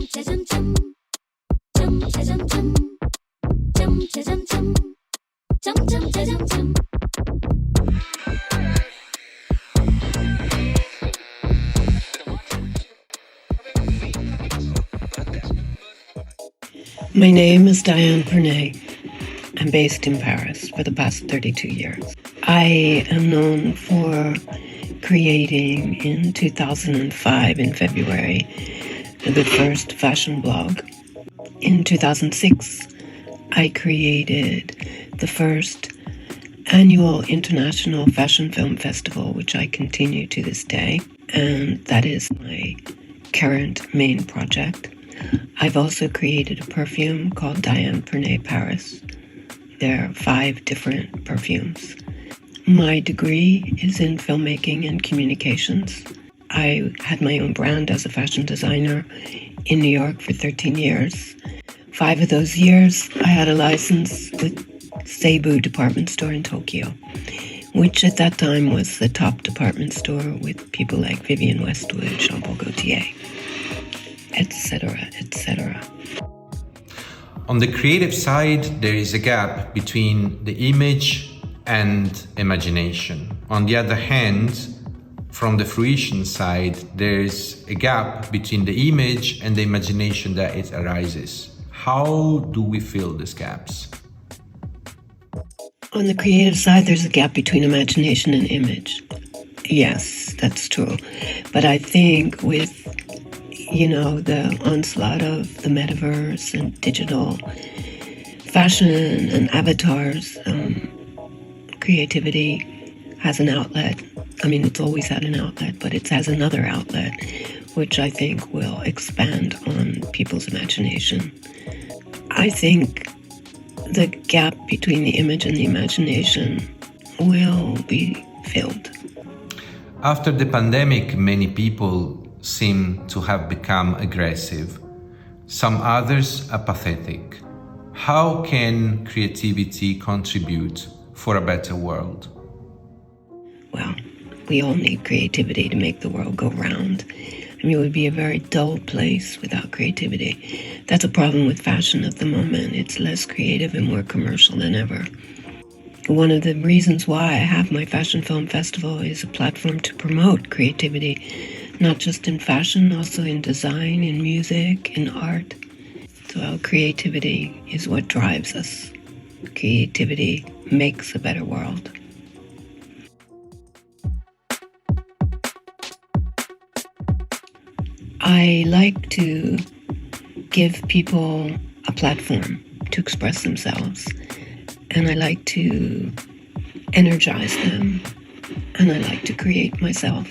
My name is Diane Pernet. I'm based in Paris for the past 32 years. I am known for creating in 2005 in February the first fashion blog. In 2006, I created the first annual International Fashion Film Festival, which I continue to this day, and that is my current main project. I've also created a perfume called Diane Pernet Paris. There are 5 different perfumes. My degree is in filmmaking and communications. I had my own brand as a fashion designer in New York for 13 years. 5 of those years, I had a license with Seibu department store in Tokyo, which at that time was the top department store with people like Vivienne Westwood, Jean-Paul Gaultier, etc., etc. On the creative side, there is a gap between the image and imagination. On the other hand, from the fruition side, there is a gap between the image and the imagination that it arises. How do we fill these gaps? On the creative side, there's a gap between imagination and image. Yes, that's true. But I think with the onslaught of the metaverse and digital fashion and avatars, creativity has an outlet. I mean, it's always had an outlet, but it has another outlet, which I think will expand on people's imagination. I think the gap between the image and the imagination will be filled. After the pandemic, many people seem to have become aggressive. Some others apathetic. How can creativity contribute for a better world? Well, we all need creativity to make the world go round. I mean, it would be a very dull place without creativity. That's a problem with fashion at the moment. It's less creative and more commercial than ever. One of the reasons why I have my Fashion Film Festival is a platform to promote creativity, not just in fashion, also in design, in music, in art. So creativity is what drives us. Creativity makes a better world. I like to give people a platform to express themselves, and I like to energize them, and I like to create myself.